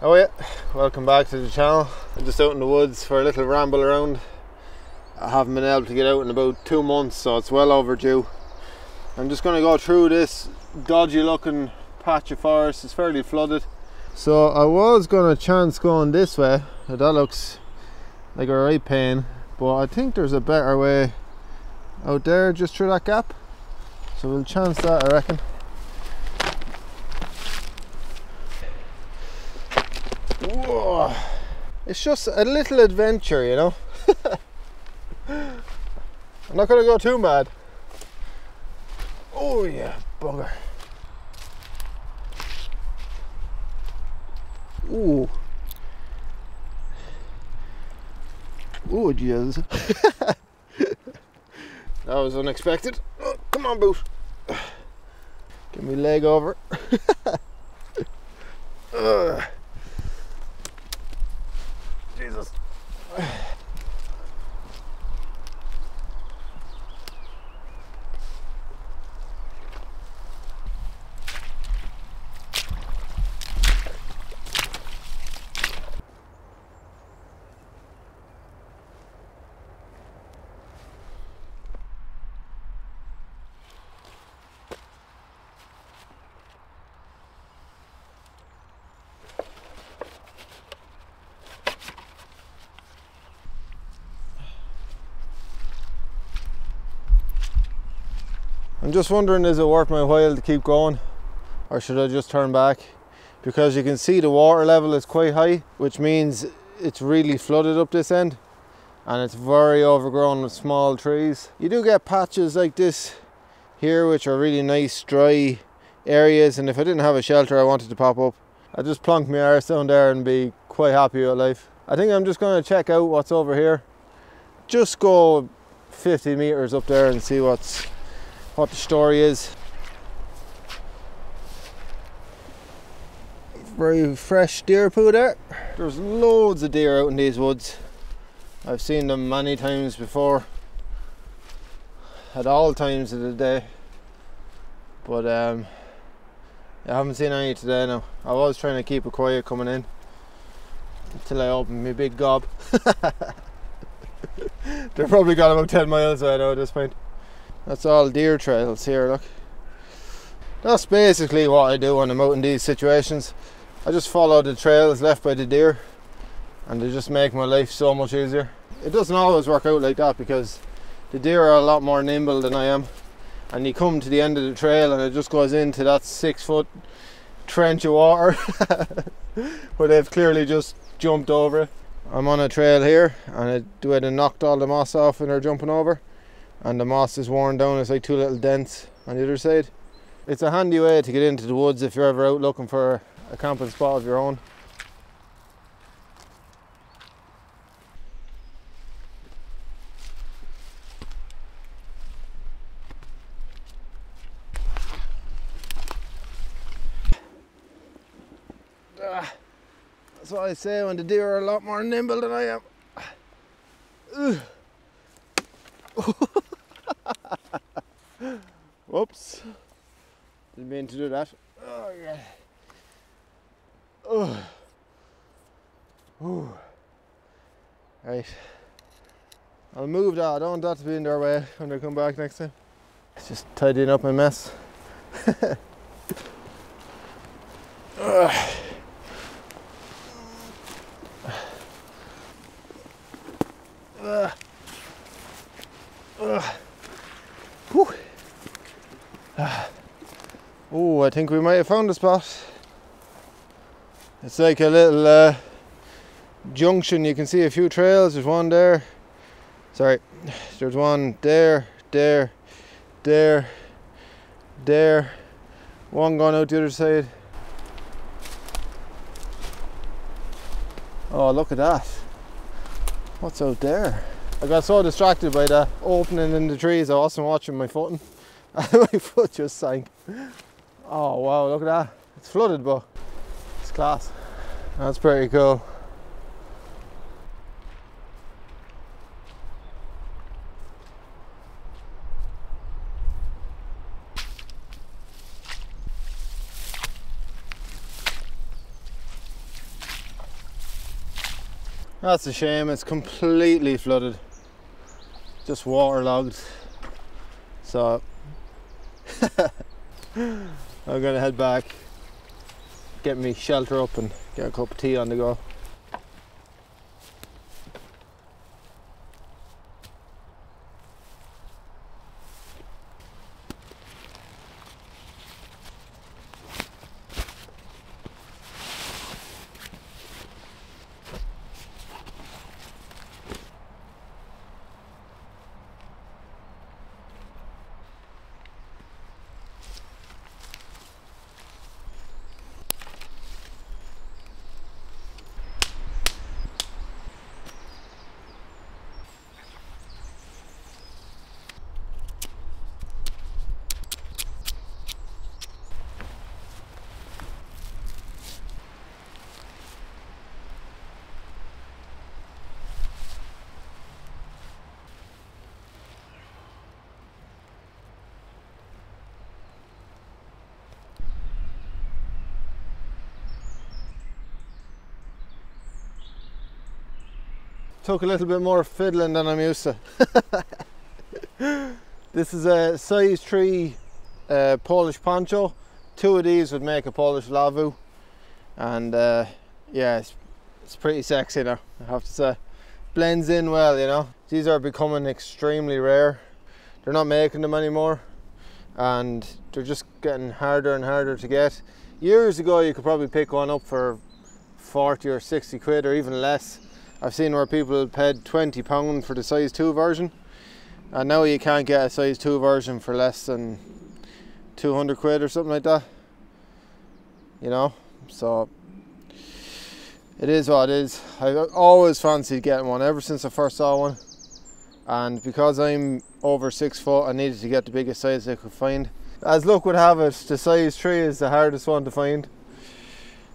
Oh yeah, welcome back to the channel. I'm just out in the woods for a little ramble around. I haven't been able to get out in about 2 months, so it's well overdue. I'm just going to go through this dodgy looking patch of forest. It's fairly flooded. So I was going to chance going this way. That looks like a right pain, but I think there's a better way out there just through that gap. So we'll chance that, I reckon. Whoa. It's just a little adventure, you know. I'm not gonna go too mad. Oh yeah, bugger. Ooh. Ooh, Jesus. That was unexpected. Oh, come on, boot. Give me leg over. Jesus. I'm just wondering, is it worth my while to keep going, or should I just turn back? Because you can see the water level is quite high, which means it's really flooded up this end, and it's very overgrown with small trees. You do get patches like this here which are really nice dry areas, and if I didn't have a shelter I wanted to pop up, I'd just plonk my arse down there and be quite happy with life. I think I'm just going to check out what's over here. Just go 50 meters up there and see what the story is. Very fresh deer poo there. There's loads of deer out in these woods. I've seen them many times before, at all times of the day, but I haven't seen any today now. I was trying to keep it quiet coming in until I opened my big gob. They're probably got about 10 miles away now at this point. That's all deer trails here, look. That's basically what I do when I'm out in these situations. I just follow the trails left by the deer, and they just make my life so much easier. It doesn't always work out like that, because the deer are a lot more nimble than I am, and you come to the end of the trail and it just goes into that 6-foot trench of water where they've clearly just jumped over it. I'm on a trail here, and I'd knocked all the moss off and they're jumping over, and the moss is worn down. It's like 2 little dents on the other side. It's a handy way to get into the woods if you're ever out looking for a camping spot of your own. That's what I say when the deer are a lot more nimble than I am. Whoops. Didn't mean to do that. Oh yeah. Right. I'll move that. I don't want that to be in their way when they come back next time. It's just tidying up my mess. Oh, I think we might have found a spot. It's like a little junction. You can see a few trails. There's one there. Sorry. There's one there, there, there, there. One going out the other side. Oh, look at that. What's out there? I got so distracted by the opening in the trees, I wasn't watching my footing. My foot just sank. Oh wow, look at that. It's flooded, but it's class. That's pretty cool. That's a shame, it's completely flooded. Just waterlogged. So I'm gonna head back, get me shelter up and get a cup of tea on the go. Took a little bit more fiddling than I'm used to. This is a size 3 Polish poncho. 2 of these would make a Polish lavu, and yeah, it's pretty sexy now, I have to say. Blends in well, you know. These are becoming extremely rare. They're not making them anymore, and they're just getting harder and harder to get. Years ago you could probably pick one up for 40 or 60 quid or even less. I've seen where people paid £20 for the size 2 version, and now you can't get a size 2 version for less than 200 quid or something like that, you know. So it is what it is. I've always fancied getting one ever since I first saw one, and because I'm over 6 foot I needed to get the biggest size I could find. As luck would have it, the size 3 is the hardest one to find.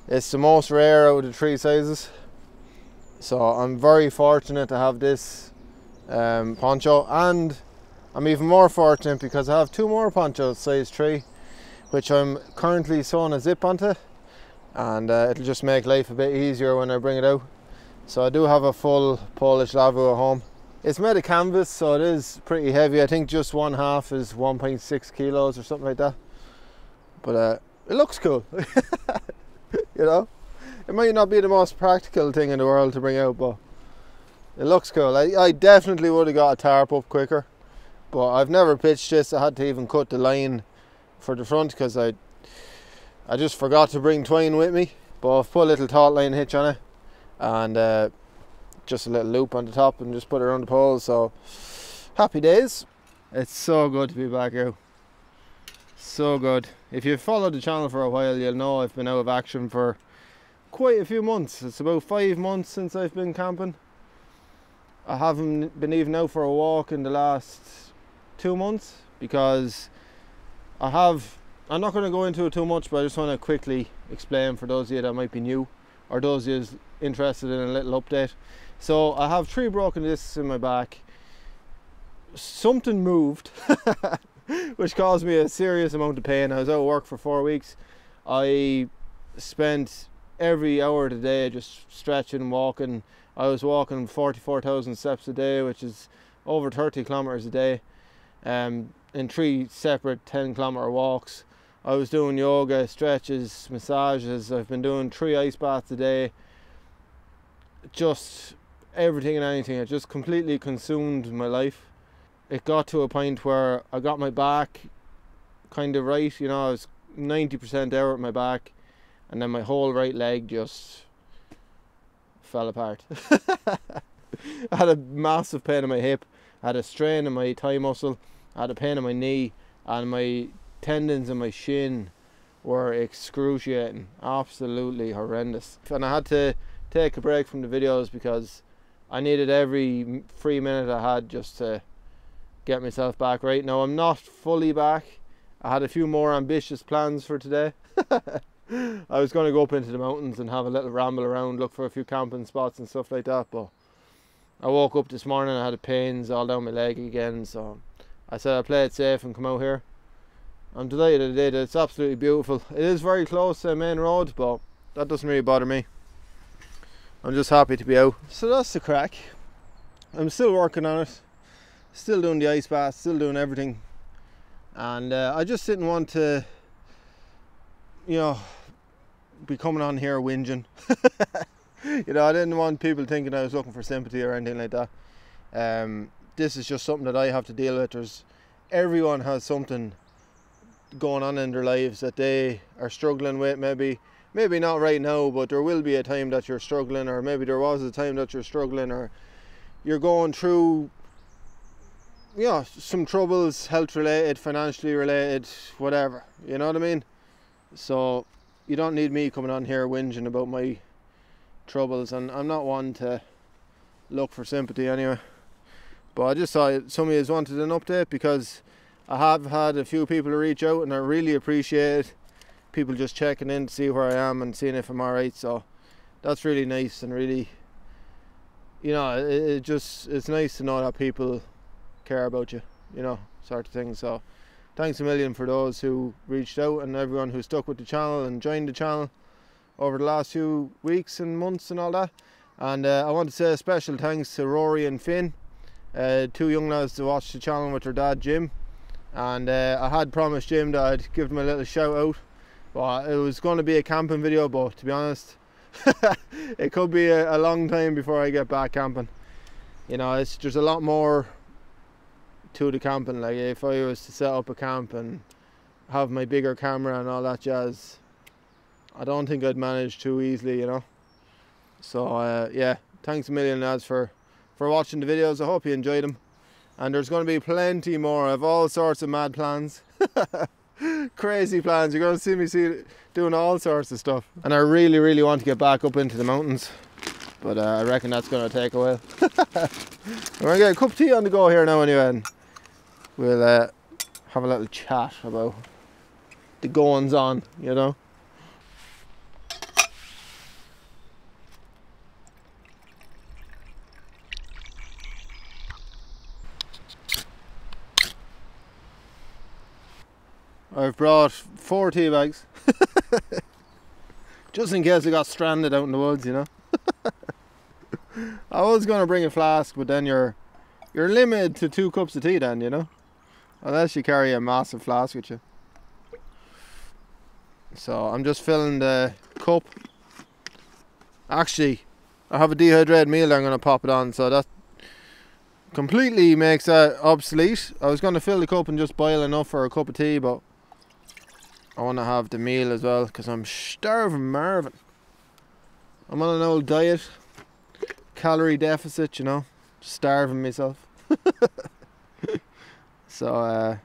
It's the most rare out of the 3 sizes. So I'm very fortunate to have this poncho, and I'm even more fortunate because I have 2 more ponchos size 3, which I'm currently sewing a zip onto, and it'll just make life a bit easier when I bring it out. So I do have a full Polish lavu at home. It's made of canvas, so it is pretty heavy. I think just 1/2 is 1.6 kilos or something like that, but it looks cool. You know, it might not be the most practical thing in the world to bring out, but it looks cool. I definitely would have got a tarp up quicker, but I've never pitched this. I had to even cut the line for the front because I just forgot to bring twine with me. But I've put a little taut line hitch on it, and just a little loop on the top, and just put it around the pole. So happy days. It's so good to be back out. So good. If you've followed the channel for a while, you'll know I've been out of action for quite a few months. It's about 5 months since I've been camping. I haven't been even out for a walk in the last 2 months because I'm not going to go into it too much, but I just want to quickly explain for those of you that might be new, or those of you interested in a little update. So I have 3 broken discs in my back. Something moved which caused me a serious amount of pain. I was out of work for 4 weeks. I spent every hour of the day just stretching, walking. I was walking 44,000 steps a day, which is over 30 kilometers a day, in 3 separate 10-kilometer walks. I was doing yoga, stretches, massages. I've been doing 3 ice baths a day. Just everything and anything. It just completely consumed my life. It got to a point where I got my back kind of right, you know. I was 90% out at my back, and then my whole right leg just fell apart. I had a massive pain in my hip, I had a strain in my thigh muscle, I had a pain in my knee, and my tendons in my shin were excruciating, absolutely horrendous. And I had to take a break from the videos because I needed every free minute I had just to get myself back right. Now I'm not fully back. I had a few more ambitious plans for today. I was going to go up into the mountains and have a little ramble around, look for a few camping spots and stuff like that, but I woke up this morning and I had pains all down my leg again, so I said I'd play it safe and come out here. I'm delighted I did. It's absolutely beautiful. It is very close to the main road, but that doesn't really bother me. I'm just happy to be out. So that's the crack. I'm still working on it, still doing the ice bath, still doing everything, and I just didn't want to, you know, be coming on here whinging. You know, I didn't want people thinking I was looking for sympathy or anything like that. This is just something that I have to deal with. Everyone has something going on in their lives that they are struggling with. Maybe not right now, but there will be a time that you're struggling, or maybe there was a time that you're struggling, or you're going through, you know, some troubles, health related, financially related, whatever, you know what I mean? So you don't need me coming on here whinging about my troubles, and I'm not one to look for sympathy anyway. But I just thought some of you wanted an update, because I have had a few people reach out, and I really appreciate people just checking in to see where I am and seeing if I'm alright. So that's really nice, and really, you know, it's nice to know that people care about you, you know, sort of thing. So thanks a million for those who reached out, and everyone who stuck with the channel and joined the channel over the last few weeks and months and all that. And I want to say a special thanks to Rory and Finn, two young lads to watch the channel with their dad Jim. And I had promised Jim that I'd give him a little shout out, but it was going to be a camping video, but to be honest, it could be a long time before I get back camping. You know, there's a lot more to the camping. Like, if I was to set up a camp and have my bigger camera and all that jazz, I don't think I'd manage too easily, you know. So yeah, thanks a million lads for watching the videos. I hope you enjoyed them, and there's going to be plenty more. I have all sorts of mad plans. Crazy plans. You're going to see me doing all sorts of stuff, and I really want to get back up into the mountains, but I reckon that's going to take a while. We're going to get a cup of tea on the go here now anyway, and we'll have a little chat about the goings on, you know. I've brought 4 tea bags just in case I got stranded out in the woods, you know. I was going to bring a flask, but then you're limited to 2 cups of tea then, you know, unless you carry a massive flask with you. So I'm just filling the cup. Actually, I have a dehydrated meal that I'm going to pop it on, so that completely makes that obsolete. I was going to fill the cup and just boil enough for a cup of tea, but I want to have the meal as well, because I'm starving Marvin. I'm on an old diet, calorie deficit, you know, starving myself. So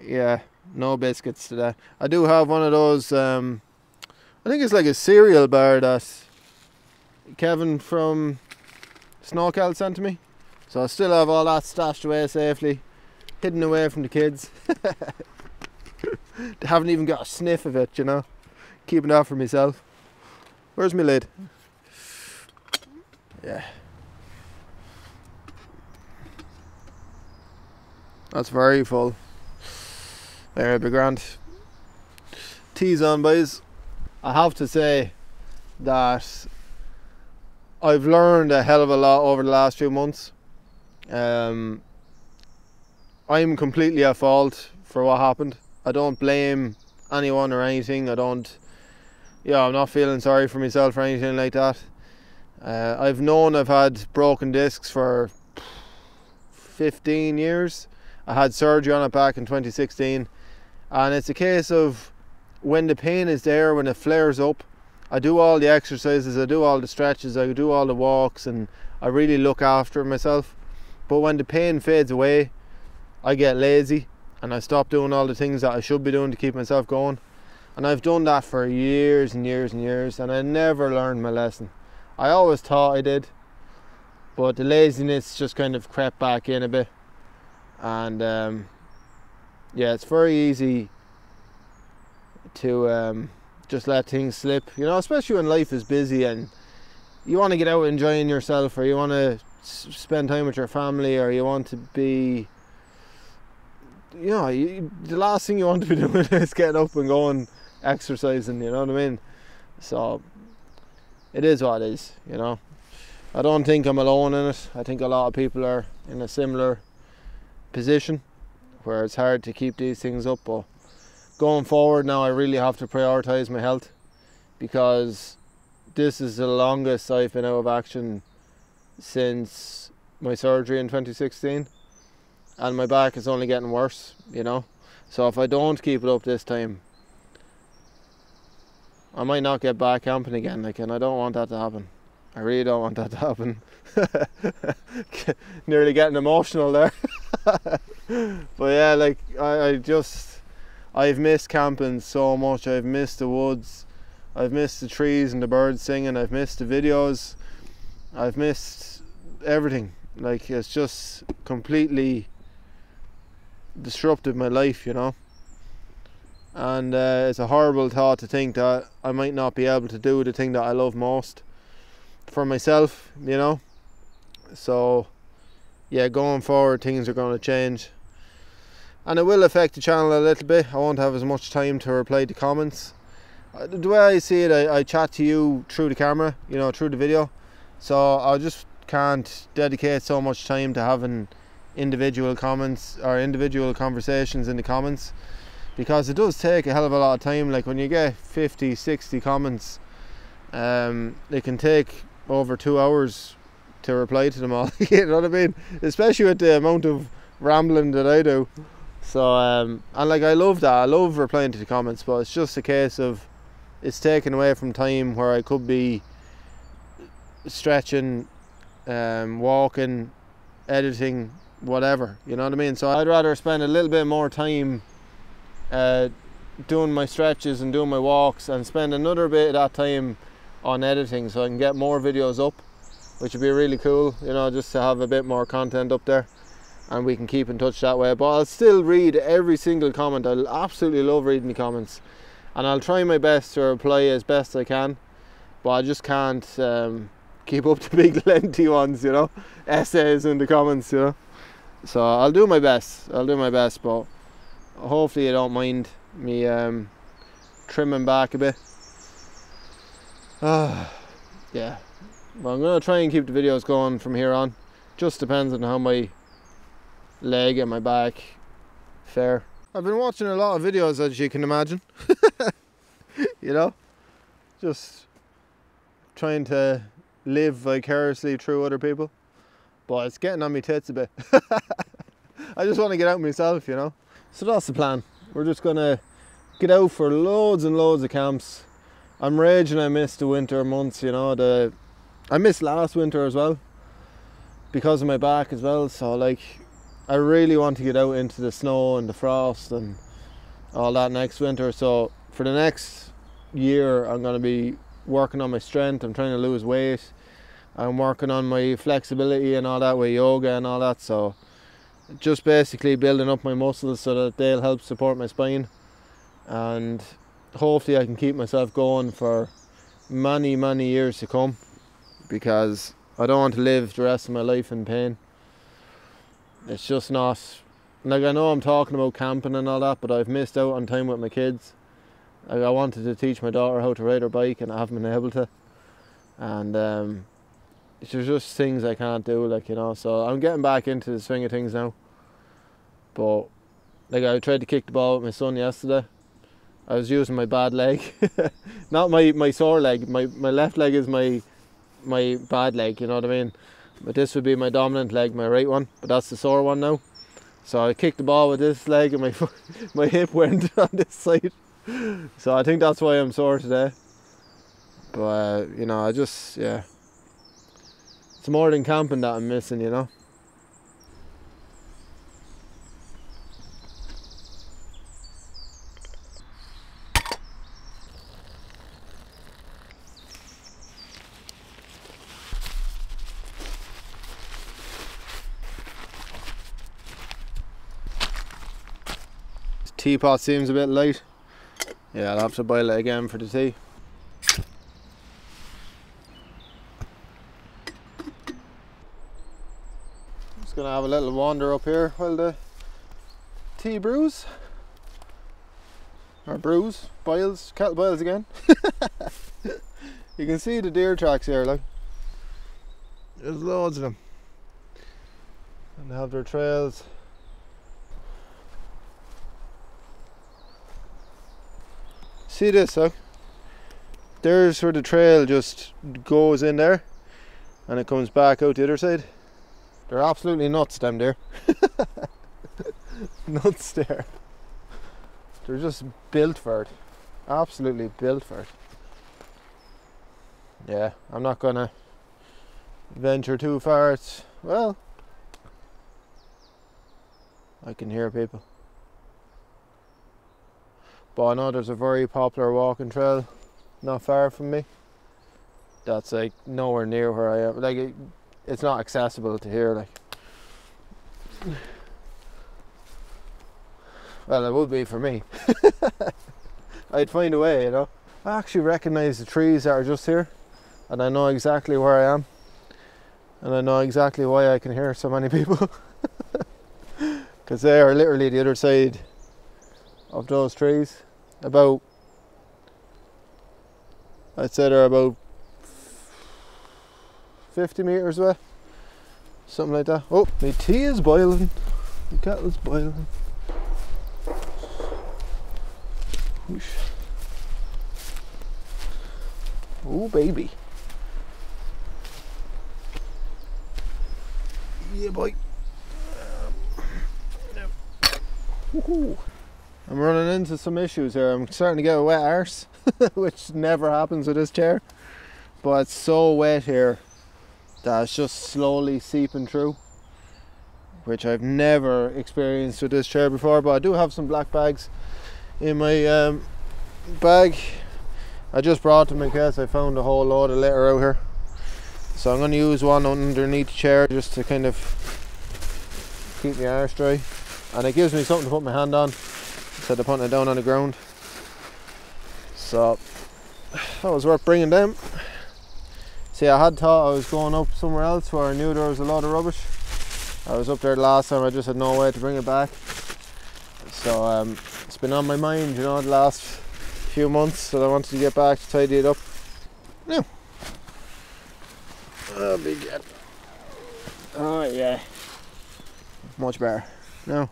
yeah, no biscuits today. I do have one of those, I think it's like a cereal bar that Kevin from Snowcal sent to me. So I still have all that stashed away safely, hidden away from the kids. They haven't even got a sniff of it, you know. Keeping that for myself. Where's my lid? Yeah. That's very full. There, be grand. Tea's on, boys. I have to say that I've learned a hell of a lot over the last few months. I'm completely at fault for what happened. I don't blame anyone or anything. I'm not feeling sorry for myself or anything like that. I've known I've had broken discs for 15 years. I had surgery on it back in 2016, and it's a case of when the pain is there, when it flares up, I do all the exercises, I do all the stretches, I do all the walks, and I really look after myself. But when the pain fades away, I get lazy and I stop doing all the things that I should be doing to keep myself going. And I've done that for years and years and years, and I never learned my lesson. I always thought I did, but the laziness just kind of crept back in a bit. And yeah, it's very easy to just let things slip, you know, especially when life is busy and you want to get out enjoying yourself, or you want to spend time with your family, or you want to be, you know, the last thing you want to be doing is getting up and going exercising, you know what I mean? So it is what it is, you know. I don't think I'm alone in it. I think a lot of people are in a similar position where it's hard to keep these things up, but going forward now I really have to prioritise my health, because this is the longest I've been out of action since my surgery in 2016, and my back is only getting worse, you know. So if I don't keep it up this time, I might not get back camping again, like, and I don't want that to happen. I really don't want that to happen. Nearly getting emotional there. But yeah, like I've missed camping so much. I've missed the woods, I've missed the trees and the birds singing, I've missed the videos, I've missed everything. Like, it's just completely disrupted my life, you know. And it's a horrible thought to think that I might not be able to do the thing that I love most for myself, you know. So yeah, going forward things are going to change, and it will affect the channel a little bit. I won't have as much time to reply to comments. The way I see it, I chat to you through the camera, you know, through the video, so I just can't dedicate so much time to having individual comments or individual conversations in the comments, because it does take a hell of a lot of time. Like, when you get 50, 60 comments, it can take over 2 hours to reply to them all. You know what I mean? Especially with the amount of rambling that I do. So and like, I love that, I love replying to the comments, but it's just a case of it's taken away from time where I could be stretching, walking, editing, whatever, you know what I mean? So I'd rather spend a little bit more time doing my stretches and doing my walks, and spend another bit of that time on editing, so I can get more videos up, which would be really cool, you know, just to have a bit more content up there, and we can keep in touch that way. But I'll still read every single comment. I absolutely love reading the comments, and I'll try my best to reply as best I can, but I just can't keep up the big lengthy ones, you know, essays in the comments, you know. So I'll do my best, but hopefully you don't mind me trimming back a bit. Yeah, well, I'm going to try and keep the videos going from here on. Just depends on how my leg and my back fare. I've been watching a lot of videos, as you can imagine. You know, just trying to live vicariously through other people, but it's getting on me tits a bit. I just want to get out myself, you know. So that's the plan. We're just gonna get out for loads and loads of camps. I'm raging I missed the winter months, you know. I missed last winter as well because of my back as well. So like, I really want to get out into the snow and the frost and all that next winter. So for the next year, I'm going to be working on my strength. I'm trying to lose weight. I'm working on my flexibility and all that with yoga and all that. So just basically building up my muscles so that they'll help support my spine, and hopefully I can keep myself going for many, many years to come, because I don't want to live the rest of my life in pain. It's just not, like, I know I'm talking about camping and all that, but I've missed out on time with my kids. Like, I wanted to teach my daughter how to ride her bike and I haven't been able to, and there's just things I can't do, like, you know. So I'm getting back into the swing of things now, but like, I tried to kick the ball with my son yesterday. I was using my bad leg. Not my sore leg. My left leg is my bad leg, you know what I mean? But this would be my dominant leg, my right one. But that's the sore one now. So I kicked the ball with this leg and my hip went on this side. So I think that's why I'm sore today. But you know, I just, yeah. It's more than camping that I'm missing, you know. Teapot seems a bit light. Yeah, I'll have to boil it again for the tea. Just gonna have a little wander up here while the tea brews. Or brews, boils, kettle boils again. You can see the deer tracks here, look. There's loads of them. And they have their trails. See this, look. There's where the trail just goes in there and it comes back out the other side. They're absolutely nuts, them deer. Nuts there. They're just built for it. Absolutely built for it. Yeah, I'm not gonna venture too far. It's, well, I can hear people. But I know there's a very popular walking trail not far from me. That's like nowhere near where I am. Like it's not accessible to here. Like, well, it would be for me. I'd find a way, you know. I actually recognise the trees that are just here, and I know exactly where I am, and I know exactly why I can hear so many people. Because they are literally the other side of those trees. About, I'd say they're about 50 metres away, something like that. Oh, my tea is boiling, the kettle's boiling. Whoosh. Oh baby. Yeah boy. Woohoo. I'm running into some issues here. I'm starting to get a wet arse, which never happens with this chair. But it's so wet here that it's just slowly seeping through, which I've never experienced with this chair before. But I do have some black bags in my bag. I just brought them in case I found a whole load of litter out here. So I'm going to use one underneath the chair just to kind of keep my arse dry. And it gives me something to put my hand on instead of putting it down on the ground. So that was worth bringing them. See, I had thought I was going up somewhere else where I knew there was a lot of rubbish. I was up there the last time, I just had no way to bring it back. So it's been on my mind, you know, the last few months that I wanted to get back to tidy it up. Now, that'll be good. Oh yeah, much better. Now,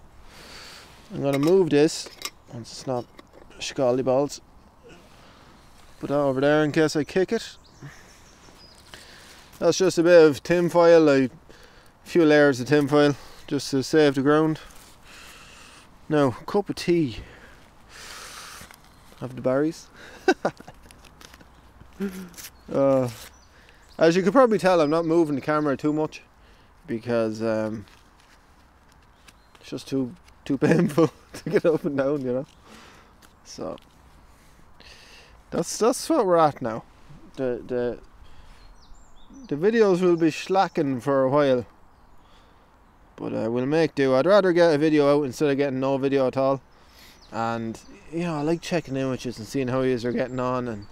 I'm going to move this once it's not scaldy balls. Put that over there in case I kick it. That's just a bit of tin foil, like a few layers of tin foil just to save the ground. Now, cup of tea. Have the berries. As you could probably tell, I'm not moving the camera too much because it's just too painful to get up and down, you know. So that's what we're at now. The videos will be slacking for a while, but we'll make do. I'd rather get a video out instead of getting no video at all. And you know, I like checking images and seeing how yous are getting on, and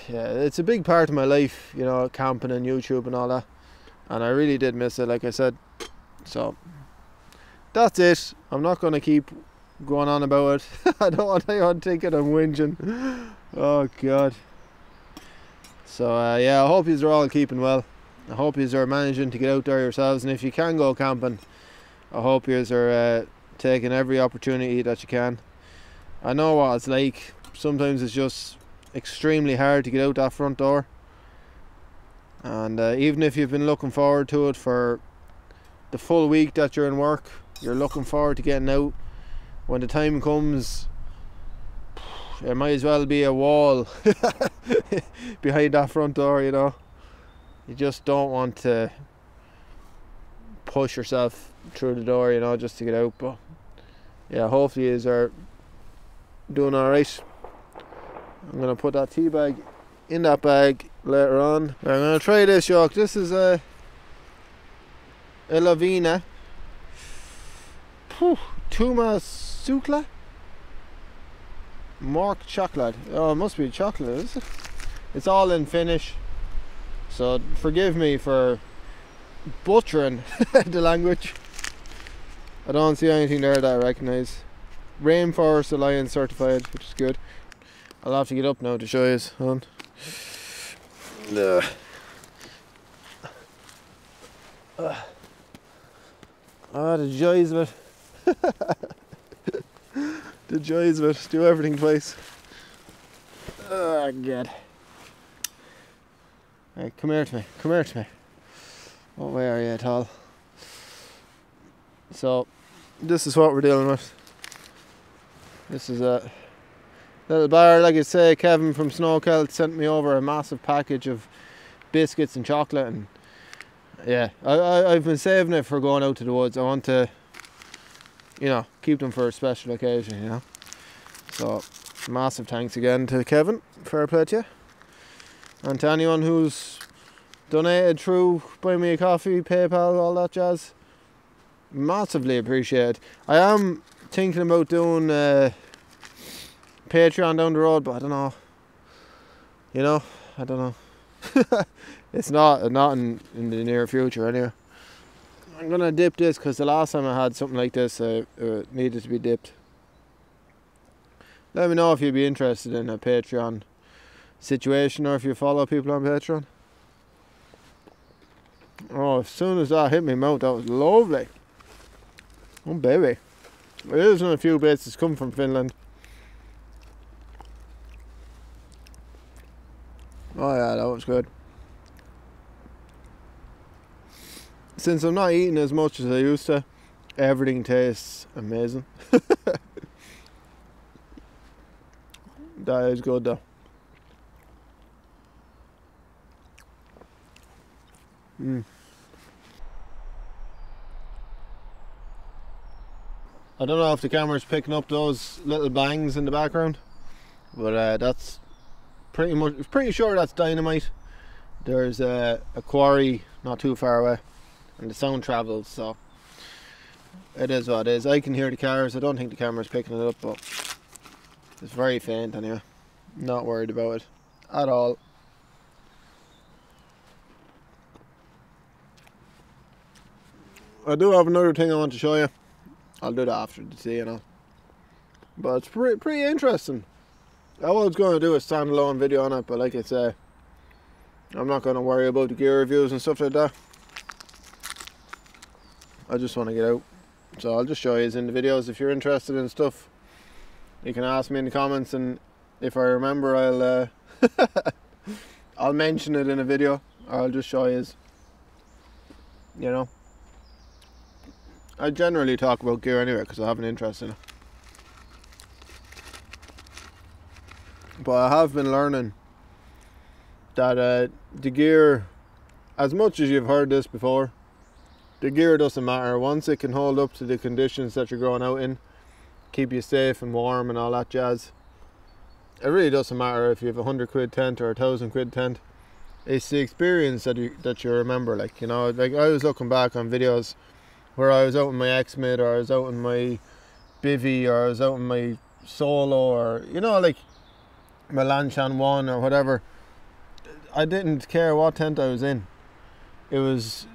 yeah, it's a big part of my life, you know, camping and YouTube and all that, and I really did miss it, like I said. So that's it. I'm not going to keep going on about it. I don't want anyone thinking I'm whinging. Oh god. So yeah, I hope yous are all keeping well. I hope yous are managing to get out there yourselves, and if you can go camping, I hope yous are taking every opportunity that you can. I know what it's like. Sometimes it's just extremely hard to get out that front door, and even if you've been looking forward to it for the full week that you're in work, you're looking forward to getting out. When the time comes, it might as well be a wall behind that front door, you know. You just don't want to push yourself through the door, you know, just to get out. But yeah, hopefully yous are doing alright. I'm going to put that tea bag in that bag later on. I'm going to try this yoke. This is a Lavina Tuma Sukla Mark chocolate. Oh, it must be chocolate, is it? It's all in Finnish, so forgive me for butchering the language. I don't see anything there that I recognise. Rainforest Alliance certified, which is good. I'll have to get up now to show you. Hold on. The joys of it. The joys of it. Do everything twice. Oh, God. Right, come here to me. Come here to me. What way are you at all? So, this is what we're dealing with. This is a little bar. Like I say, Kevin from Snowcelt sent me over a massive package of biscuits and chocolate, and yeah, I've been saving it for going out to the woods. I want to, you know, keep them for a special occasion, you know. So, massive thanks again to Kevin. Fair play to you. And to anyone who's donated through Buy Me a Coffee, PayPal, all that jazz. Massively appreciated. I am thinking about doing Patreon down the road, but I don't know. You know, I don't know. It's not in the near future anyway. I'm gonna dip this because the last time I had something like this, it needed to be dipped. Let me know if you'd be interested in a Patreon situation, or if you follow people on Patreon. Oh, as soon as that hit me mouth, that was lovely. Oh baby. There is a few bits that's come from Finland. Oh yeah, that was good. Since I'm not eating as much as I used to, everything tastes amazing. That is good though. I don't know if the camera's picking up those little bangs in the background, but that's pretty sure that's dynamite. There's a quarry not too far away, and the sound travels, so it is what it is. I can hear the cars. I don't think the camera's picking it up, but it's very faint anyway. Not worried about it at all. I do have another thing I want to show you. I'll do that after the tea, you know. But it's pretty interesting. I was going to do a standalone video on it, but like I say, I'm not going to worry about the gear reviews and stuff like that. I just want to get out. So I'll just show you in the videos. If you're interested in stuff, you can ask me in the comments, and if I remember, I'll I'll mention it in a video, or I'll just show you. You know, I generally talk about gear anyway because I have an interest in it. But I have been learning that the gear, as much as you've heard this before, the gear doesn't matter. Once it can hold up to the conditions that you're going out in, keep you safe and warm and all that jazz, it really doesn't matter if you have a 100 quid tent or a 1,000 quid tent. It's the experience that you remember. Like, you know, like I was looking back on videos where I was out in my X-Mid, or I was out in my Bivy, or I was out in my Solo, or, you know, like my Lanchan 1 or whatever. I didn't care what tent I was in. It was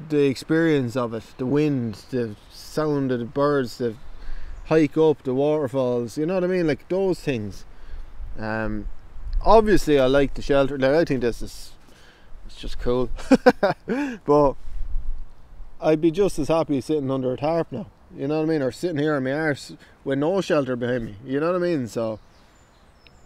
the experience of it, the wind, the sound of the birds, the hike up, the waterfalls, you know what I mean, like those things. Obviously I like the shelter. Like, I think this is, it's just cool. But I'd be just as happy sitting under a tarp now, you know what I mean, or sitting here on my arse with no shelter behind me, you know what I mean. So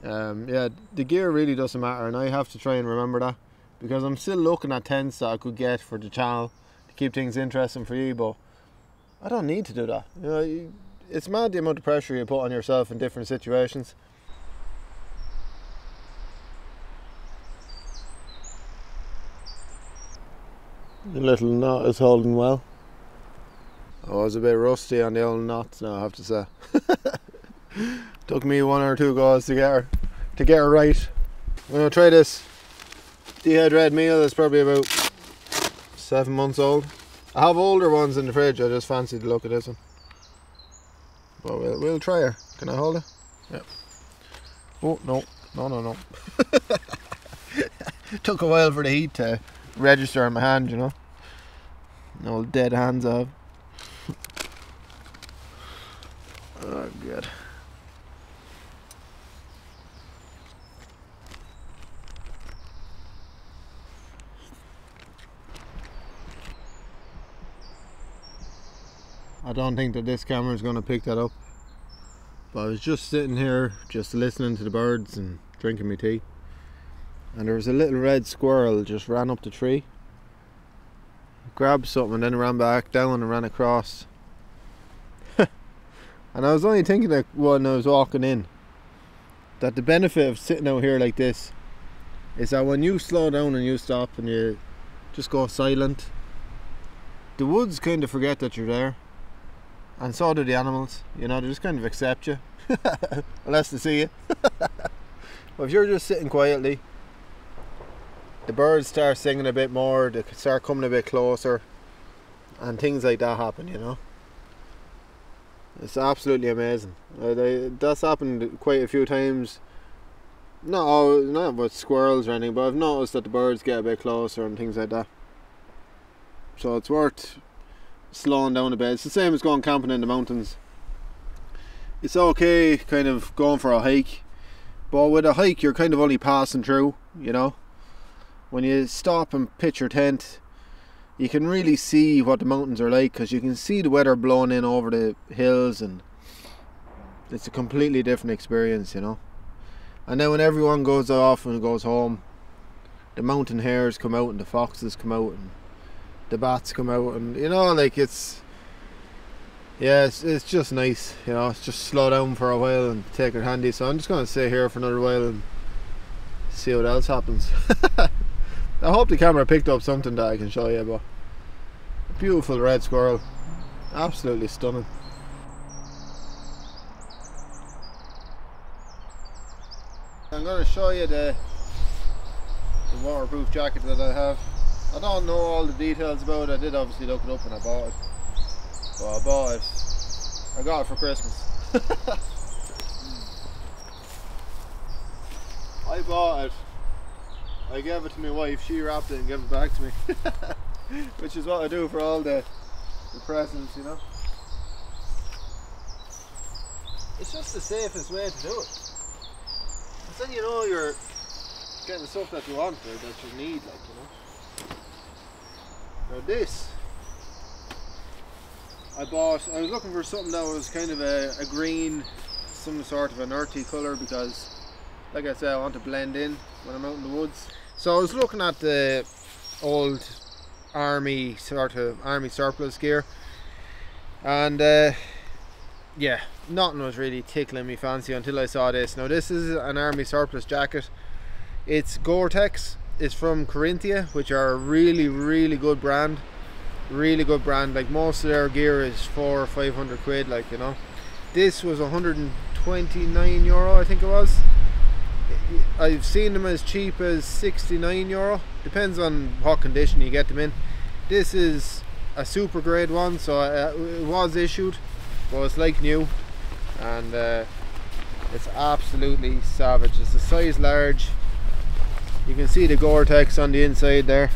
yeah, the gear really doesn't matter, and I have to try and remember that, because I'm still looking at tents that I could get for the channel to keep things interesting for you, but I don't need to do that. You know, it's mad the amount of pressure you put on yourself in different situations. The little knot is holding well. I was a bit rusty on the old knots now, I have to say. Took me 1 or 2 goes to get her right. I'm gonna try this D-Head Red Meal. It's probably about 7 months old. I have older ones in the fridge. I just fancy the look of this one. But we'll try her. Can I hold it? Yeah. Oh no. Took a while for the heat to register on my hand, you know. No dead hands off. Oh god. I don't think that this camera is going to pick that up, but I was just sitting here just listening to the birds and drinking my tea, and there was a little red squirrel just ran up the tree, grabbed something and then ran back down and ran across. And I was only thinking that when I was walking in, that the benefit of sitting out here like this is that when you slow down and you stop and you just go silent, the woods kind of forget that you're there, and so do the animals. You know, they just kind of accept you unless they see you. But if you're just sitting quietly, the birds start singing a bit more, they start coming a bit closer, and things like that happen, you know. It's absolutely amazing. That's happened quite a few times. Not with squirrels or anything, but I've noticed that the birds get a bit closer and things like that. So it's worth slowing down a bit. It's the same as going camping in the mountains. It's okay kind of going for a hike, but with a hike you're kind of only passing through, you know. When you stop and pitch your tent, you can really see what the mountains are like, because you can see the weather blowing in over the hills, and it's a completely different experience, you know. And then when everyone goes off and goes home, the mountain hares come out and the foxes come out and the bats come out, and you know, like it's just nice, you know. It's just slow down for a while and take it handy. So I'm just going to stay here for another while and see what else happens. I hope the camera picked up something that I can show you, but a beautiful red squirrel, absolutely stunning. I'm going to show you the waterproof jacket that I have. I don't know all the details about it. I did obviously look it up when I bought it, but I bought it. I got it for Christmas. I bought it. I gave it to my wife, she wrapped it and gave it back to me. Which is what I do for all the presents, you know. It's just the safest way to do it. Because then you know you're getting the stuff that you want or that you need, like, you know. Now this, I was looking for something that was kind of a green, some sort of an earthy colour, because like I said, I want to blend in when I'm out in the woods. So I was looking at the old army surplus gear, and yeah, nothing was really tickling me fancy until I saw this. Now this is an army surplus jacket. It's Gore-Tex. It's from Corinthia, which are a really good brand. Really good brand. Like, most of their gear is 400 or 500 quid, like, you know. This was 129 euro, I think it was. I've seen them as cheap as 69 euro. Depends on what condition you get them in. This is a super grade one, so it was issued, but it's like new, and it's absolutely savage. It's a size large. You can see the Gore-Tex on the inside there.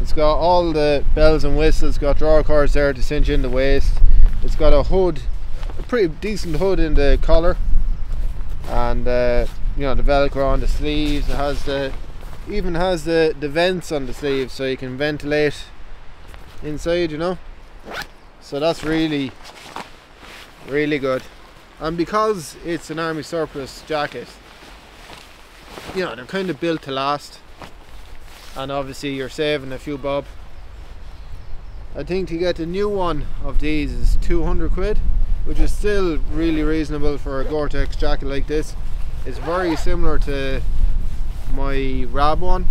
It's got all the bells and whistles. It's got drawer cords there to cinch in the waist. It's got a hood, a pretty decent hood in the collar, and you know, the velcro on the sleeves. It has even has the vents on the sleeves, so you can ventilate inside, you know. So that's really good. And because it's an army surplus jacket, you know, they're kind of built to last, and obviously you're saving a few bob. I think to get a new one of these is 200 quid, which is still really reasonable for a Gore-Tex jacket like this. It's very similar to my Rab one,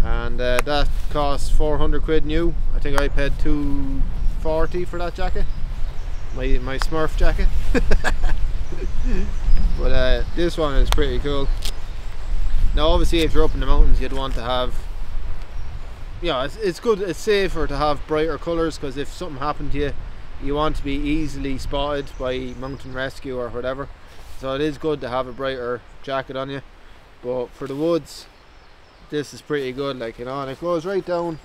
and that costs 400 quid new. I think I paid 240 for that jacket, my Smurf jacket. But this one is pretty cool. Now obviously if you're up in the mountains, you'd want to have, yeah, it's good, it's safer to have brighter colours, because if something happened to you, you want to be easily spotted by mountain rescue or whatever. So it is good to have a brighter jacket on you. But for the woods, this is pretty good, like, you know. And it goes right down,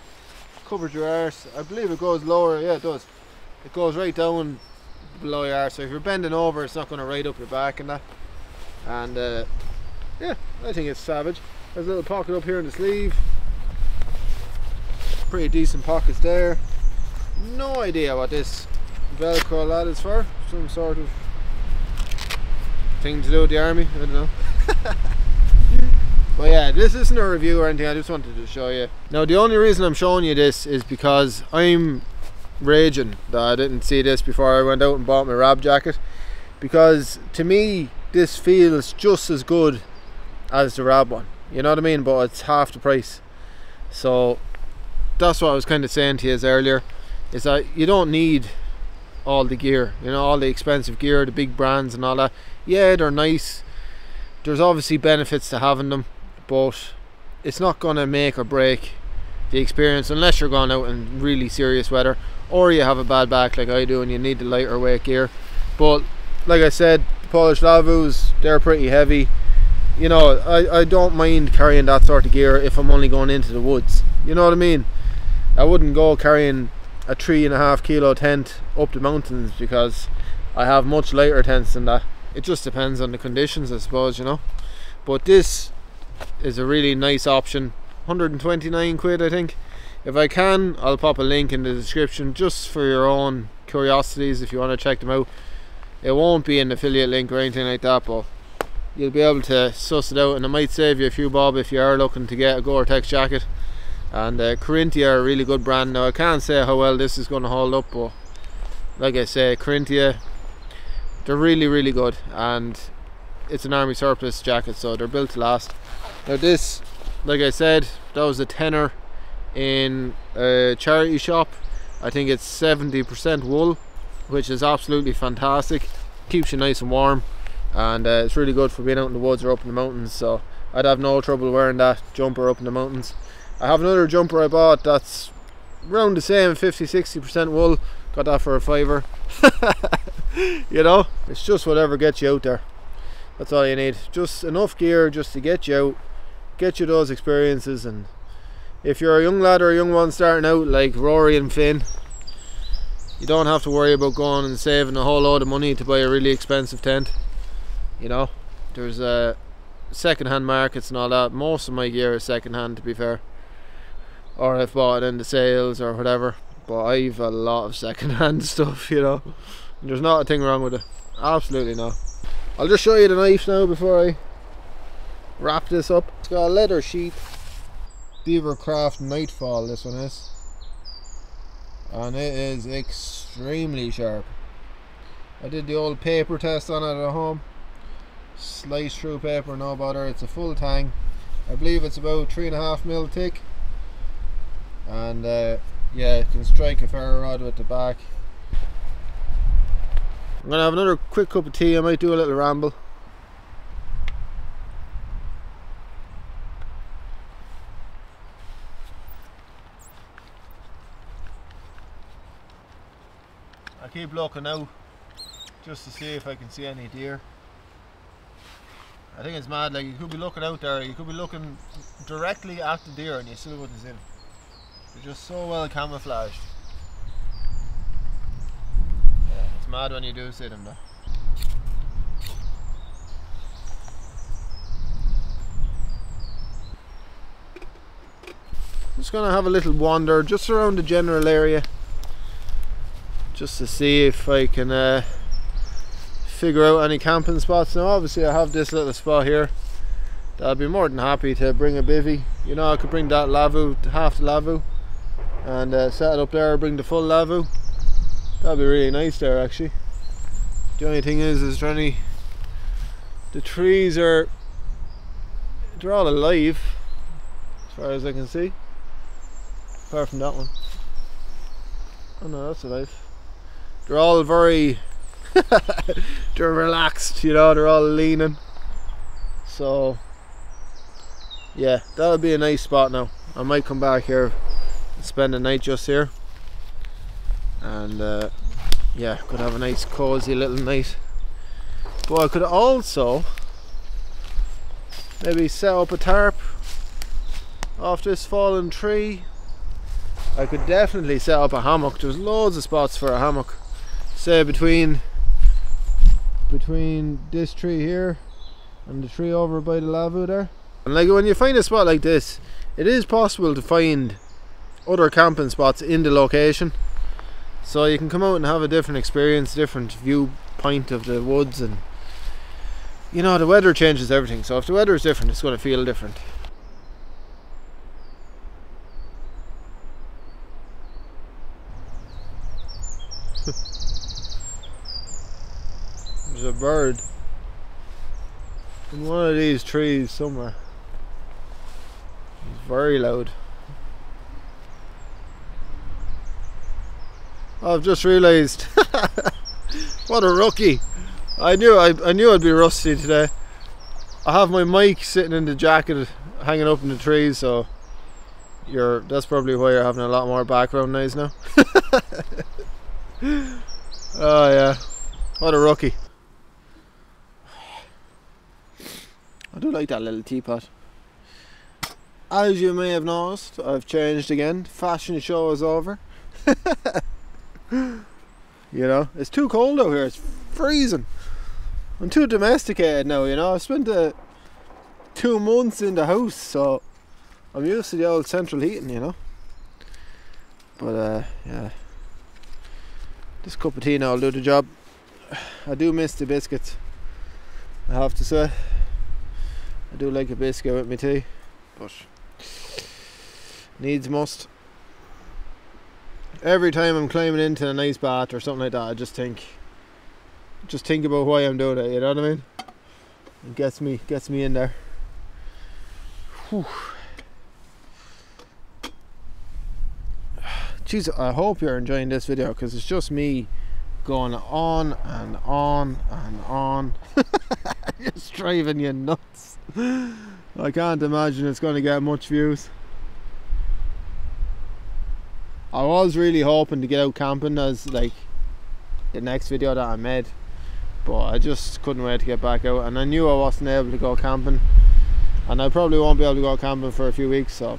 covers your arse. I believe it goes lower, yeah it does. It goes right down below your arse, so if you're bending over, it's not going to ride up your back and that. And yeah, I think it's savage. There's a little pocket up here in the sleeve. Pretty decent pockets there. No idea what this Velcro lad is for. Some sort of thing to do with the army, I don't know. But yeah, this isn't a review or anything, I just wanted to show you. Now the only reason I'm showing you this is because I'm raging that I didn't see this before I went out and bought my Rab jacket, because to me this feels just as good as the Rab one, you know what I mean, but it's half the price. So that's what I was kind of saying to you earlier, is that you don't need all the gear, you know, all the expensive gear, the big brands and all that. Yeah, they're nice, there's obviously benefits to having them, but it's not gonna make or break the experience unless you're going out in really serious weather, or you have a bad back like I do and you need the lighter weight gear. But like I said, the Polish Lavus, they're pretty heavy. You know, I don't mind carrying that sort of gear if I'm only going into the woods, you know what I mean. I wouldn't go carrying a 3.5 kilo tent up the mountains, because I have much lighter tents than that. It just depends on the conditions, I suppose, you know. But this is a really nice option. 129 quid, I think. If I can, I'll pop a link in the description just for your own curiosities if you want to check them out. It won't be an affiliate link or anything like that, but you'll be able to suss it out, and it might save you a few bob if you are looking to get a Gore-Tex jacket. And Carinthia are a really good brand. Now I can't say how well this is going to hold up, but like I say, Carinthia, they're really good, and it's an army surplus jacket, so they're built to last. Now this, like I said, that was a tenner in a charity shop. I think it's 70% wool, which is absolutely fantastic. Keeps you nice and warm, and it's really good for being out in the woods or up in the mountains, so I'd have no trouble wearing that jumper up in the mountains. I have another jumper I bought that's around the same, 50-60% wool. Got that for a £5. You know, it's just whatever gets you out there. That's all you need, just enough gear just to get you out, get you those experiences. And if you're a young lad or a young one starting out like Rory and Finn, you don't have to worry about going and saving a whole load of money to buy a really expensive tent. You know, there's second-hand markets and all that. Most of my gear is second-hand, to be fair, or I've bought it in the sales or whatever, but I've a lot of second-hand stuff, you know, and there's not a thing wrong with it, absolutely not. I'll just show you the knife now before I wrap this up. It's got a leather sheath, Beavercraft Nightfall this one is, and it is extremely sharp. I did the old paper test on it at home, slice through paper, no bother. It's a full tang. I believe it's about 3.5mm thick, and yeah, it can strike a ferro rod with the back. I'm gonna have another quick cup of tea. I might do a little ramble. I keep looking out just to see if I can see any deer. I think it's mad, like you could be looking out there, you could be looking directly at the deer and you still wouldn't see them. They're just so well camouflaged. Yeah, it's mad when you do see them though. I'm just gonna have a little wander just around the general area, just to see if I can figure out any camping spots. Now obviously I have this little spot here that I'd be more than happy to bring a bivvy. You know, I could bring that Lavu, half the Lavu, and set it up there, bring the full Lavu. That'd be really nice there actually. The only thing is there any, the trees are, they're all alive as far as I can see, apart from that one. Oh no, that's alive. They're all very they're relaxed, you know, they're all leaning. So yeah, that'll be a nice spot now. I might come back here and spend the night just here, and yeah, could have a nice cozy little night. But I could also maybe set up a tarp off this fallen tree. I could definitely set up a hammock. There's loads of spots for a hammock, say between this tree here and the tree over by the Lavu there. And like when you find a spot like this, it is possible to find other camping spots in the location. So you can come out and have a different experience, different viewpoint of the woods, and you know, the weather changes everything. So if the weather is different, it's going to feel different. There's a bird in one of these trees somewhere. It's very loud. I've just realised what a rookie. I knew I'd be rusty today. I have my mic sitting in the jacket hanging up in the trees, so that's probably why you're having a lot more background noise now. Oh yeah, what a rookie. I do like that little teapot. As you may have noticed, I've changed again. Fashion show is over. You know, it's too cold out here, it's freezing. I'm too domesticated now, you know. I've spent 2 months in the house, so I'm used to the old central heating, you know. But yeah, this cup of tea now will do the job. I do miss the biscuits, I have to say. I do like a biscuit with my tea, but needs must. Every time I'm climbing into a nice bath or something like that, I just think about why I'm doing it, you know what I mean? It gets me in there. Whew. Jeez, I hope you're enjoying this video, because it's just me going on and on and on. Just driving you nuts. I can't imagine it's going to get much views. I was really hoping to get out camping as like the next video that I made, but I just couldn't wait to get back out, and I knew I wasn't able to go camping, and I probably won't be able to go camping for a few weeks, so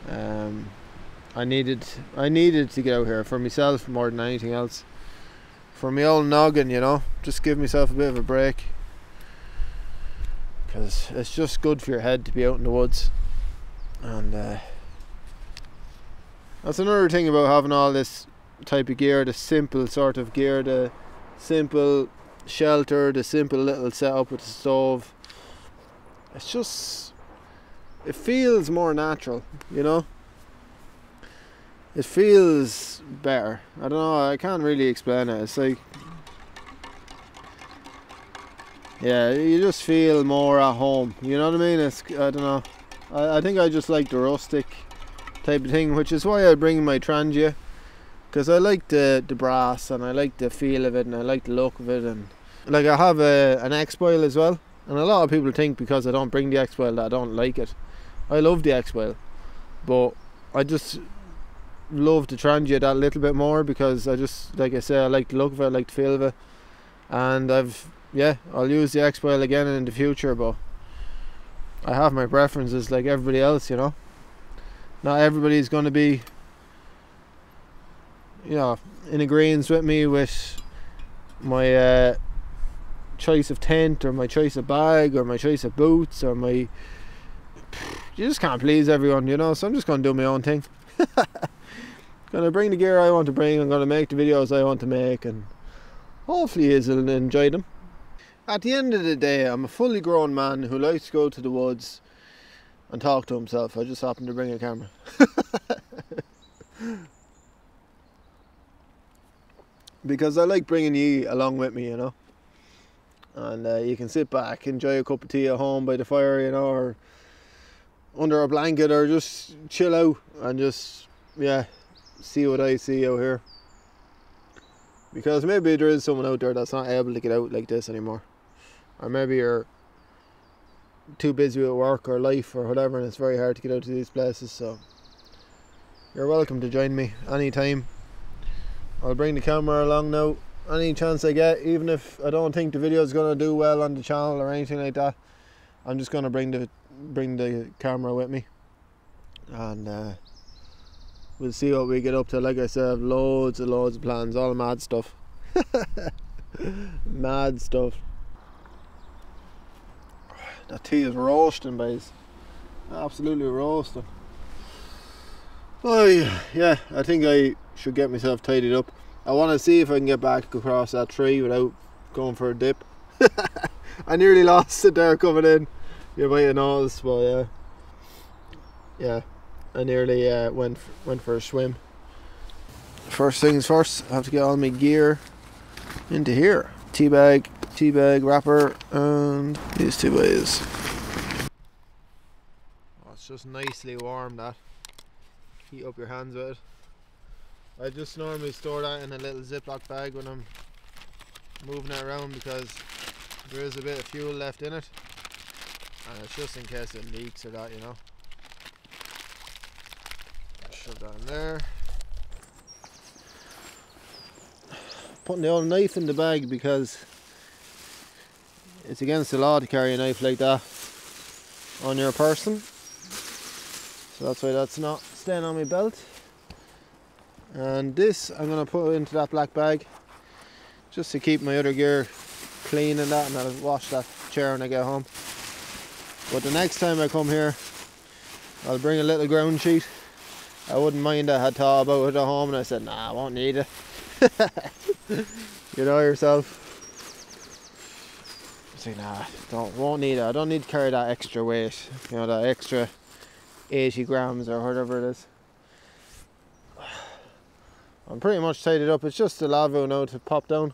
I needed to get out here for myself more than anything else, for my old noggin, you know, just give myself a bit of a break, because it's just good for your head to be out in the woods. And that's another thing about having all this type of gear, the simple sort of gear, the simple shelter, the simple little setup with the stove. It's just, it feels more natural, you know. It feels better. I don't know, I can't really explain it. It's like, yeah, you just feel more at home, you know what I mean? It's, I don't know, I think I just like the rustic type of thing, which is why I bring my Trangia, because I like the brass, and I like the feel of it, and I like the look of it, and like I have an X-Boil as well, and a lot of people think because I don't bring the X-Boil that I don't like it. I love the X-Boil, but I just love the Trangia that little bit more, because I just, like I say, I like the look of it, I like the feel of it, and I'll use the X-Boil again in the future, but I have my preferences like everybody else, you know. Not everybody's going to be, you know, in agreement with me with my choice of tent, or my choice of bag, or my choice of boots, or my... You just can't please everyone, you know, so I'm just going to do my own thing. Going to bring the gear I want to bring, I'm going to make the videos I want to make, and hopefully you'll enjoy them. At the end of the day, I'm a fully grown man who likes to go to the woods and talk to himself. I just happen to bring a camera. Because I like bringing you along with me, you know. And you can sit back, enjoy a cup of tea at home by the fire, you know, or under a blanket, or just chill out and just, yeah, see what I see out here. Because maybe there is someone out there that's not able to get out like this anymore. Or maybe you're too busy with work or life or whatever, and it's very hard to get out to these places, so you're welcome to join me anytime. I'll bring the camera along now any chance I get, even if I don't think the video is going to do well on the channel or anything like that. I'm just going to bring the camera with me, and we'll see what we get up to. Like I said, I have loads of plans, all mad stuff. Mad stuff. That tea is roasting, boys. Absolutely roasting. Oh yeah, I think should get myself tidied up. I want to see if I can get back across that tree without going for a dip. I nearly lost it there coming in. You might have noticed, but yeah, I nearly went for a swim. First things first, I have to get all my gear into here. Tea bag, wrapper, and these 2 bays. Oh, it's just nicely warm, that. Heat up your hands with it. I just normally store that in a little Ziploc bag when I'm moving it around, because there is a bit of fuel left in it, and it's just in case it leaks or that, you know. Shove that in there. Putting the old knife in the bag because it's against the law to carry a knife like that on your person, so that's why that's not staying on my belt. And this I'm going to put into that black bag just to keep my other gear clean and that, and I'll wash that chair when I get home. But the next time I come here, I'll bring a little ground sheet. I wouldn't mind. I had thought about it at home and I said, nah, I won't need it. You know yourself. I say, nah, won't need it. I don't need to carry that extra weight, you know, that extra 80 grams or whatever it is. I'm pretty much tidied up. It's just the lavabo now to pop down.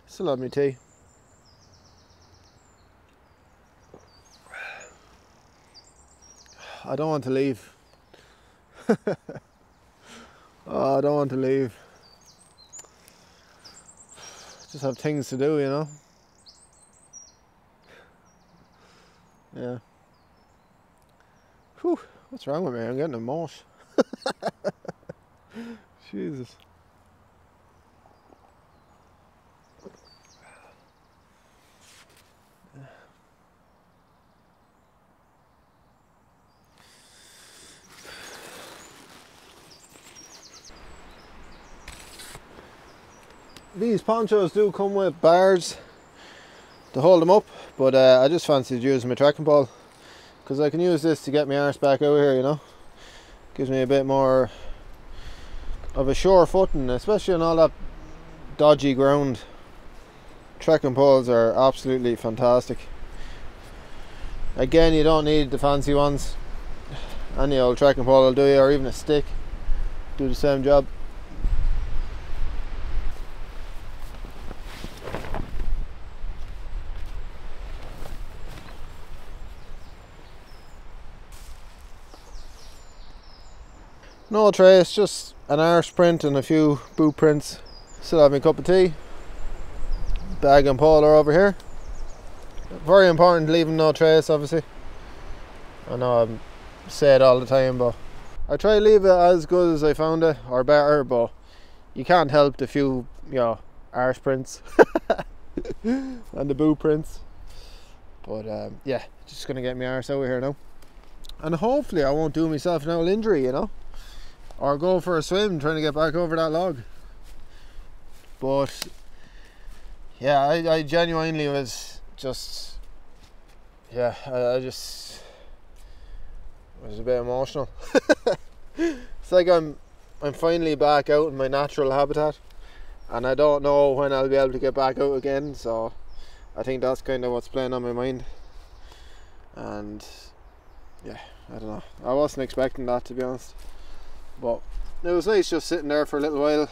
Still have my tea. I don't want to leave. Oh, I don't want to leave. Just have things to do, you know. Yeah. Whew, what's wrong with me? I'm getting a mosh. Jesus. These ponchos do come with bars to hold them up, but I just fancied using my trekking pole because I can use this to get my arse back out here, you know. Gives me a bit more of a sure footing, especially on all that dodgy ground. Trekking poles are absolutely fantastic. Again, you don't need the fancy ones. Any old trekking pole will do you, or even a stick, do the same job. No trace, just an arse print and a few boot prints. Still have my cup of tea. Bag and pole are over here. Very important leaving no trace, obviously. I know I say it all the time, but I try to leave it as good as I found it, or better, but you can't help the few, you know, arse prints and the boot prints. But yeah, just gonna get my arse out of here now. And hopefully I won't do myself an old injury, you know. Or go for a swim trying to get back over that log. But yeah, I genuinely was just, yeah, I just was a bit emotional. It's like I'm finally back out in my natural habitat, and I don't know when I'll be able to get back out again, so I think that's kind of what's playing on my mind. And yeah, I don't know, I wasn't expecting that, to be honest. But it was nice just sitting there for a little while,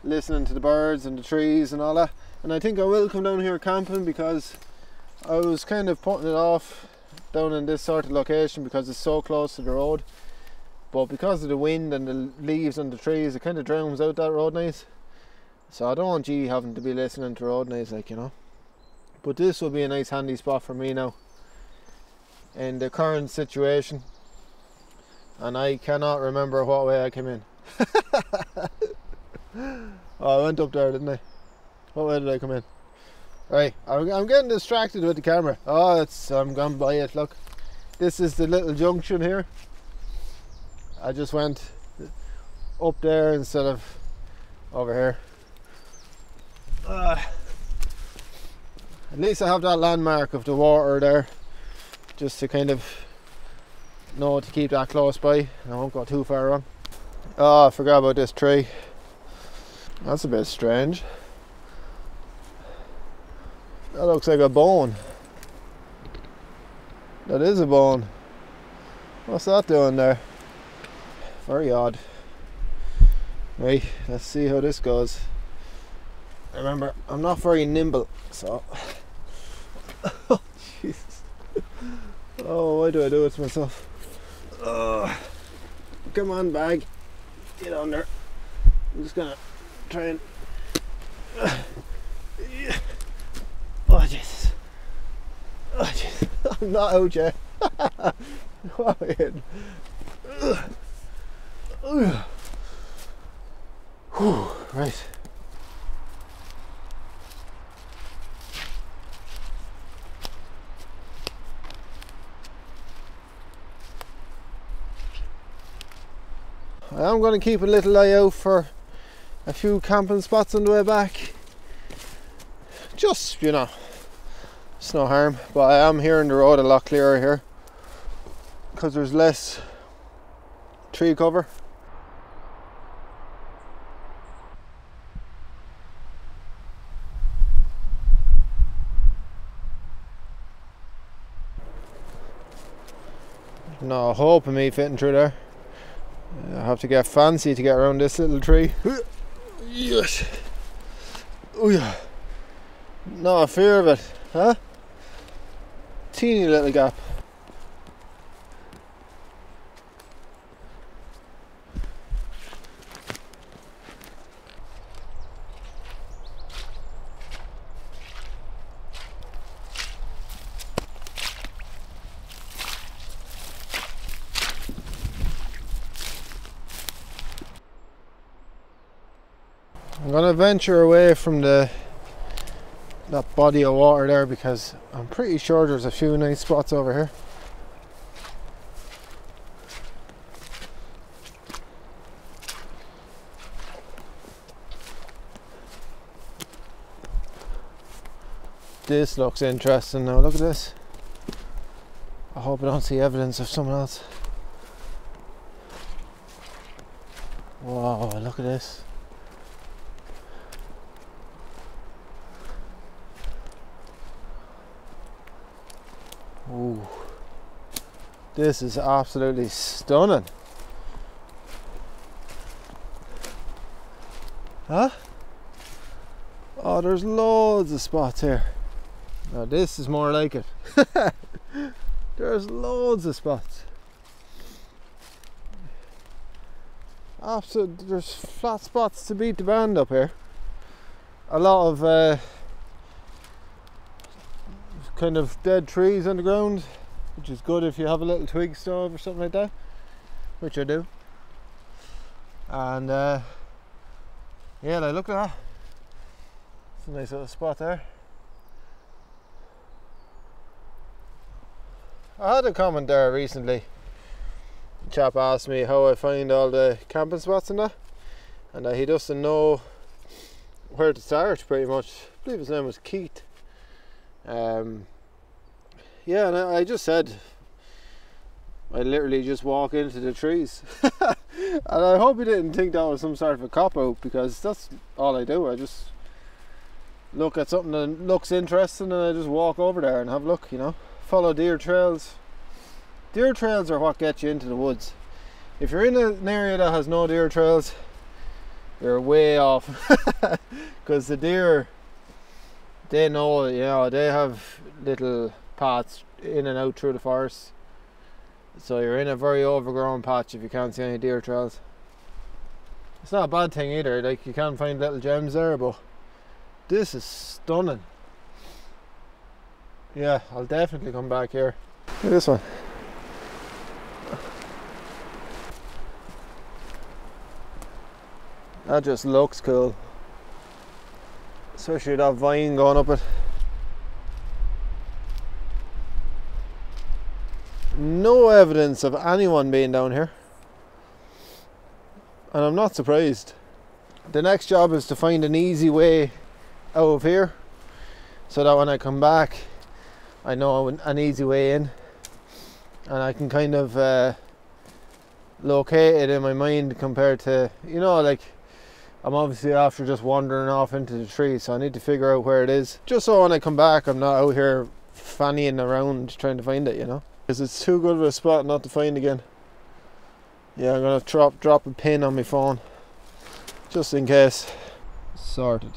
listening to the birds and the trees and all that. And I think I will come down here camping, because I was kind of putting it off down in this sort of location because it's so close to the road. But because of the wind and the leaves on the trees, it kind of drowns out that road noise. So I don't want you having to be listening to road noise, like, you know. But this will be a nice handy spot for me now in the current situation. And I cannot remember what way I came in. Oh, I went up there, didn't I? What way did I come in? Right, I'm getting distracted with the camera. Oh, I'm gone by it, look. This is the little junction here. I just went up there instead of over here. At least I have that landmark of the water there, just to kind of know to keep that close by. I won't go too far wrong. Oh, I forgot about this tree. That's a bit strange. That looks like a bone. That is a bone. What's that doing there? Very odd. Right, let's see how this goes. Remember, I'm not very nimble, so... Oh, Jesus. Oh, why do I do it to myself? Oh, come on, bag. Get on there. I'm just gonna try and... Oh, Jesus. Oh, Jesus. I'm not out yet. Oh, man. Whew, right. I am going to keep a little eye out for a few camping spots on the way back. Just, you know, it's no harm. But I am hearing the road a lot clearer here because there's less tree cover. No hope of me fitting through there. I have to get fancy to get around this little tree. Yes. Oh yeah. No, a fear of it, huh? Teeny little gap. I'm gonna venture away from that body of water there because I'm pretty sure there's a few nice spots over here. This looks interesting now, look at this. I hope I don't see evidence of someone else. Wow, look at this. Ooh, this is absolutely stunning. Huh? Oh, there's loads of spots here. Now this is more like it. There's loads of spots. Absolutely, there's flat spots to beat the band up here. A lot of kind of dead trees on the ground, which is good if you have a little twig stove or something like that, which I do. And yeah, like, look at that. It's a nice little spot there. I had a comment there recently. The chap asked me how I find all the camping spots and that, and he doesn't know where to start pretty much. I believe his name was Keith. Yeah, and I just said I literally just walk into the trees. And I hope he didn't think that was some sort of a cop-out, because that's all I do. I just look at something that looks interesting and I just walk over there and have a look, you know. Follow deer trails. Deer trails are what get you into the woods. If you're in an area that has no deer trails, you're way off. Because the deer, they know, you know, they have little paths in and out through the forest. So you're in a very overgrown patch if you can't see any deer trails. It's not a bad thing either, like you can find little gems there, but this is stunning. Yeah, I'll definitely come back here. Look at this one. That just looks cool. Especially that vine going up it. No evidence of anyone being down here. And I'm not surprised. The next job is to find an easy way out of here, so that when I come back I know an easy way in, and I can kind of located in my mind compared to, you know, like I'm obviously after just wandering off into the tree, so I need to figure out where it is, just so when I come back I'm not out here fannying around trying to find it, you know, because it's too good of a spot not to find again. Yeah, I'm gonna drop a pin on my phone just in case. Sorted.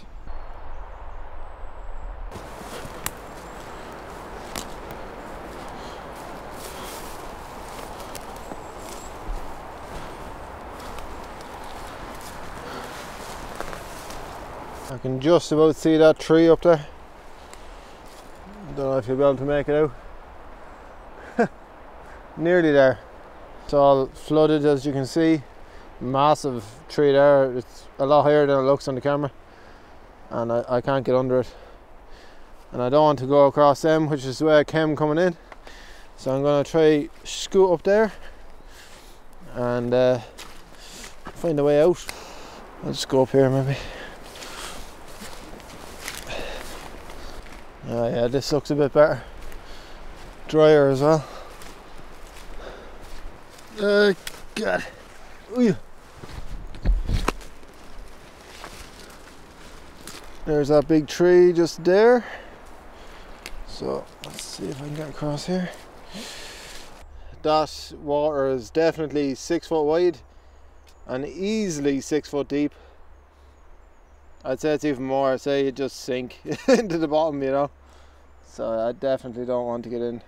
I can just about see that tree up there. Don't know if you'll be able to make it out. Nearly there. It's all flooded, as you can see. Massive tree there. It's a lot higher than it looks on the camera, and I can't get under it, and I don't want to go across them, which is the way I came coming in. So I'm going to try scoot up there and find a way out. I'll just go up here maybe. Oh yeah, this looks a bit better. Drier as well. God. Ooh. There's that big tree just there. So let's see if I can get across here. That water is definitely 6 foot wide and easily 6 foot deep. I'd say it's even more. I'd say you just sink into the bottom, you know. So I definitely don't want to get in.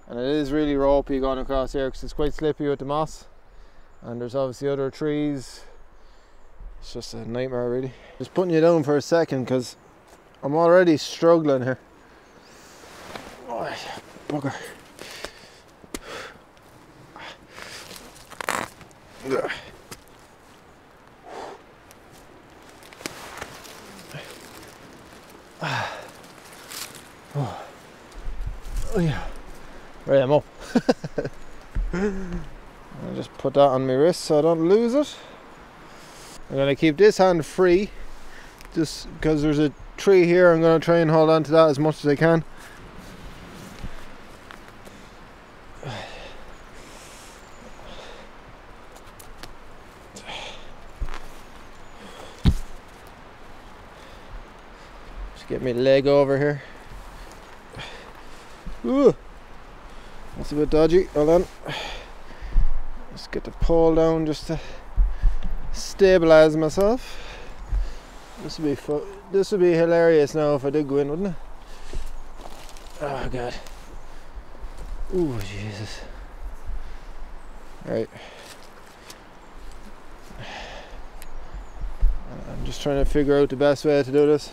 And it is really ropey going across here because it's quite slippy with the moss. And there's obviously other trees. It's just a nightmare really. Just putting you down for a second because I'm already struggling here. Oh, bugger. Oh yeah. Right, I'm up. I'll just put that on my wrist so I don't lose it. I'm going to keep this hand free just because there's a tree here. I'm going to try and hold on to that as much as I can. Just get my leg over here. Ooh, that's a bit dodgy. Hold on. Let's get the pole down just to stabilize myself. This would be hilarious now if I did go in, wouldn't it? Oh god. Ooh, Jesus. Right. I'm just trying to figure out the best way to do this.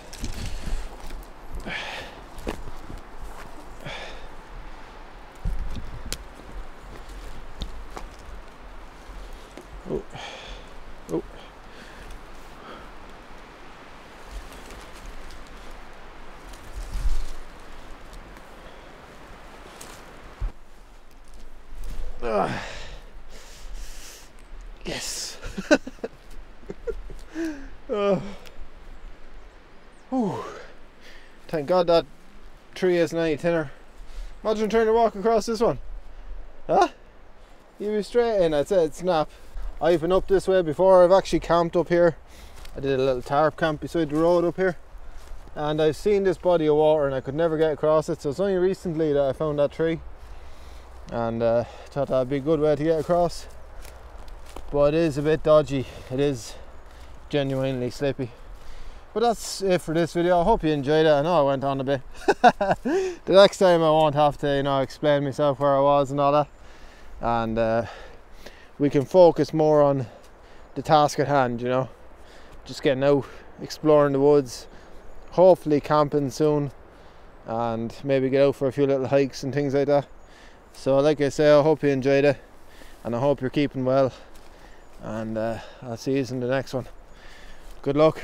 Yes. Thank God that tree isn't any thinner. Imagine trying to walk across this one. Huh? You'd be straight in, I'd say it'd snap. I've been up this way before. I've actually camped up here. I did a little tarp camp beside the road up here, and I've seen this body of water and I could never get across it, so it's only recently that I found that tree and thought that'd be a good way to get across. But it is a bit dodgy. It is genuinely slippy. But that's it for this video. I hope you enjoyed it. I know I went on a bit. The next time I won't have to, you know, explain myself where I was and all that, and we can focus more on the task at hand, you know, just getting out, exploring the woods, hopefully camping soon, and maybe get out for a few little hikes and things like that. So like I say, I hope you enjoyed it, and I hope you're keeping well, and I'll see you in the next one. Good luck.